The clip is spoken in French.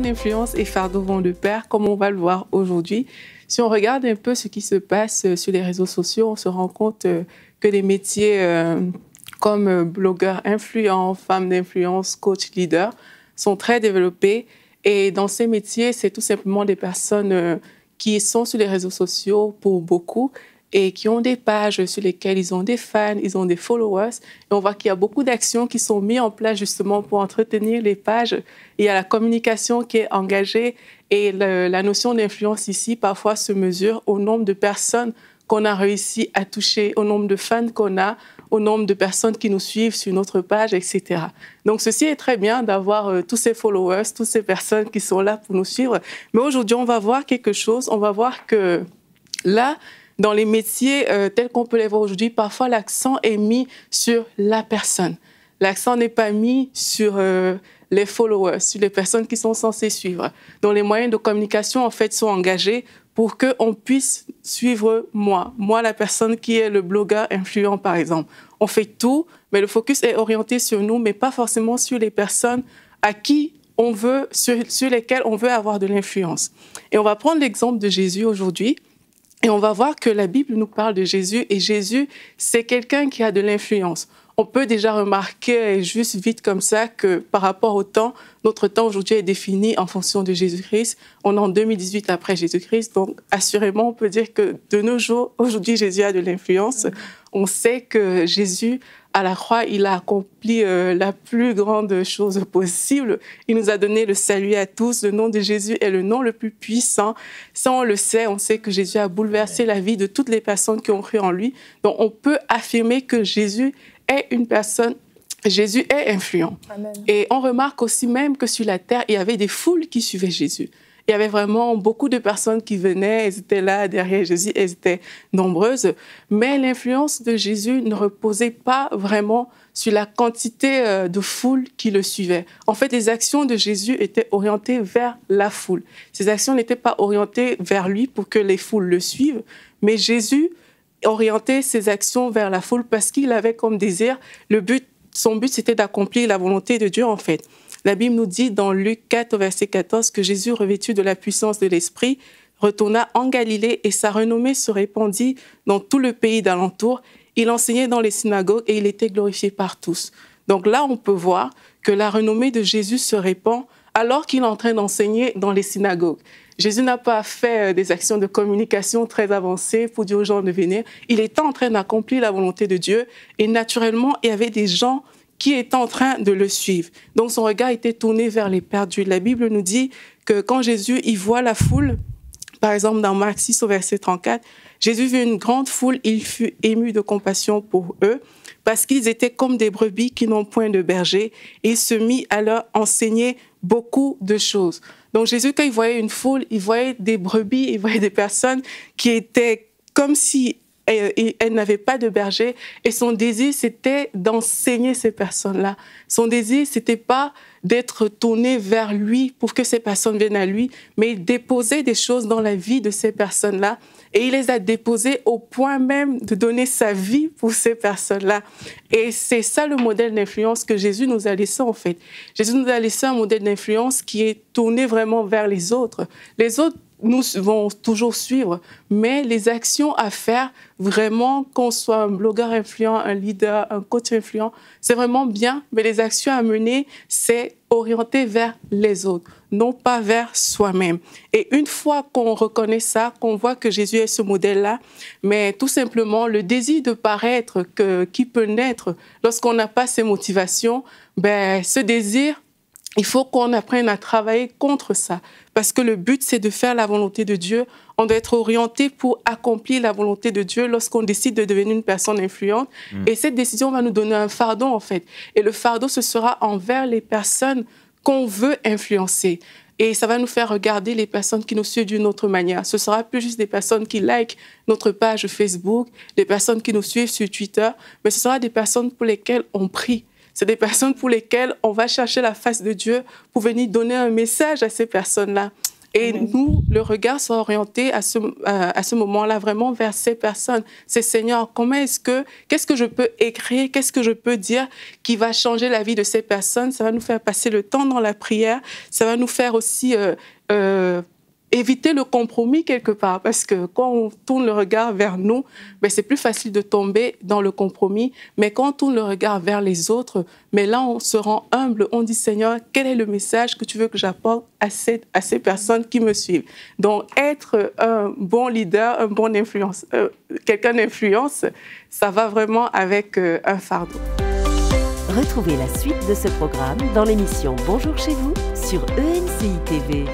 d'influence et fardeau vont de pair, comme on va le voir aujourd'hui. Si on regarde un peu ce qui se passe sur les réseaux sociaux, on se rend compte que des métiers comme blogueur influent, femme d'influence, coach, leader sont très développés. Et dans ces métiers, c'est tout simplement des personnes qui sont sur les réseaux sociaux pour beaucoup et qui ont des pages sur lesquelles ils ont des fans, ils ont des followers. Et on voit qu'il y a beaucoup d'actions qui sont mises en place justement pour entretenir les pages. Il y a la communication qui est engagée et la notion d'influence ici, parfois, se mesure au nombre de personnes qu'on a réussi à toucher, au nombre de fans qu'on a, au nombre de personnes qui nous suivent sur notre page, etc. Donc, ceci est très bien d'avoir tous ces followers, toutes ces personnes qui sont là pour nous suivre. Mais aujourd'hui, on va voir quelque chose. On va voir que là, dans les métiers tels qu'on peut les voir aujourd'hui, parfois l'accent est mis sur la personne. L'accent n'est pas mis sur les followers, sur les personnes qui sont censées suivre. Donc les moyens de communication en fait sont engagés pour qu'on puisse suivre moi, la personne qui est le blogueur influent par exemple. On fait tout, mais le focus est orienté sur nous, mais pas forcément sur les personnes à qui on veut, sur lesquelles on veut avoir de l'influence. Et on va prendre l'exemple de Jésus aujourd'hui. Et on va voir que la Bible nous parle de Jésus, et Jésus, c'est quelqu'un qui a de l'influence. On peut déjà remarquer juste vite comme ça que par rapport au temps, notre temps aujourd'hui est défini en fonction de Jésus-Christ. On est en 2018 après Jésus-Christ, donc assurément on peut dire que de nos jours, aujourd'hui Jésus a de l'influence. On sait que Jésus, à la croix, il a accompli la plus grande chose possible. Il nous a donné le salut à tous. Le nom de Jésus est le nom le plus puissant. Ça, on le sait. On sait que Jésus a bouleversé la vie de toutes les personnes qui ont cru en lui. Donc, on peut affirmer que Jésus est une personne, Jésus est influent. Amen. Et on remarque aussi même que sur la terre, il y avait des foules qui suivaient Jésus. Il y avait vraiment beaucoup de personnes qui venaient, elles étaient là derrière Jésus, elles étaient nombreuses. Mais l'influence de Jésus ne reposait pas vraiment sur la quantité de foule qui le suivait. En fait, les actions de Jésus étaient orientées vers la foule. Ces actions n'étaient pas orientées vers lui pour que les foules le suivent, mais Jésus orientait ses actions vers la foule parce qu'il avait comme désir, son but c'était d'accomplir la volonté de Dieu en fait. La Bible nous dit dans Luc 4, verset 14, que Jésus, revêtu de la puissance de l'Esprit, retourna en Galilée et sa renommée se répandit dans tout le pays d'alentour. Il enseignait dans les synagogues et il était glorifié par tous. Donc là, on peut voir que la renommée de Jésus se répand alors qu'il est en train d'enseigner dans les synagogues. Jésus n'a pas fait des actions de communication très avancées pour dire aux gens de venir. Il était en train d'accomplir la volonté de Dieu et naturellement, il y avait des gens qui était en train de le suivre. Donc, son regard était tourné vers les perdus. La Bible nous dit que quand Jésus y voit la foule, par exemple dans Marc 6 au verset 34, Jésus vit une grande foule, il fut ému de compassion pour eux parce qu'ils étaient comme des brebis qui n'ont point de berger et il se mit à leur enseigner beaucoup de choses. Donc, Jésus, quand il voyait une foule, il voyait des brebis, il voyait des personnes qui étaient comme si elle n'avait pas de berger et son désir, c'était d'enseigner ces personnes-là. Son désir, c'était pas d'être tourné vers lui pour que ces personnes viennent à lui, mais déposer des choses dans la vie de ces personnes-là. Et il les a déposées au point même de donner sa vie pour ces personnes-là. Et c'est ça le modèle d'influence que Jésus nous a laissé en fait. Jésus nous a laissé un modèle d'influence qui est tourné vraiment vers les autres. Les autres nous vont toujours suivre, mais les actions à faire, vraiment, qu'on soit un blogueur influent, un leader, un coach influent, c'est vraiment bien, mais les actions à mener, c'est orienté vers les autres, non pas vers soi-même. Et une fois qu'on reconnaît ça, qu'on voit que Jésus est ce modèle-là, mais tout simplement, le désir de paraître qui peut naître lorsqu'on n'a pas ces motivations, ce désir, il faut qu'on apprenne à travailler contre ça. Parce que le but, c'est de faire la volonté de Dieu. On doit être orienté pour accomplir la volonté de Dieu lorsqu'on décide de devenir une personne influente. Et cette décision va nous donner un fardeau, en fait. Et le fardeau, ce sera envers les personnes qu'on veut influencer. Et ça va nous faire regarder les personnes qui nous suivent d'une autre manière. Ce sera plus juste des personnes qui likent notre page Facebook, des personnes qui nous suivent sur Twitter, mais ce sera des personnes pour lesquelles on prie. C'est des personnes pour lesquelles on va chercher la face de Dieu pour venir donner un message à ces personnes-là. Et nous, le regard soit orienté à ce moment-là vraiment vers ces personnes. C'est Seigneur, qu'est-ce que je peux écrire, qu'est-ce que je peux dire qui va changer la vie de ces personnes? Ça va nous faire passer le temps dans la prière, ça va nous faire aussi éviter le compromis quelque part, parce que quand on tourne le regard vers nous, ben c'est plus facile de tomber dans le compromis, mais quand on tourne le regard vers les autres, mais là on se rend humble, on dit Seigneur, quel est le message que tu veux que j'apporte à ces personnes qui me suivent? Donc être un bon leader, un bon influence, quelqu'un d'influence, ça va vraiment avec un fardeau. Retrouvez la suite de ce programme dans l'émission Bonjour chez vous sur ENCI TV.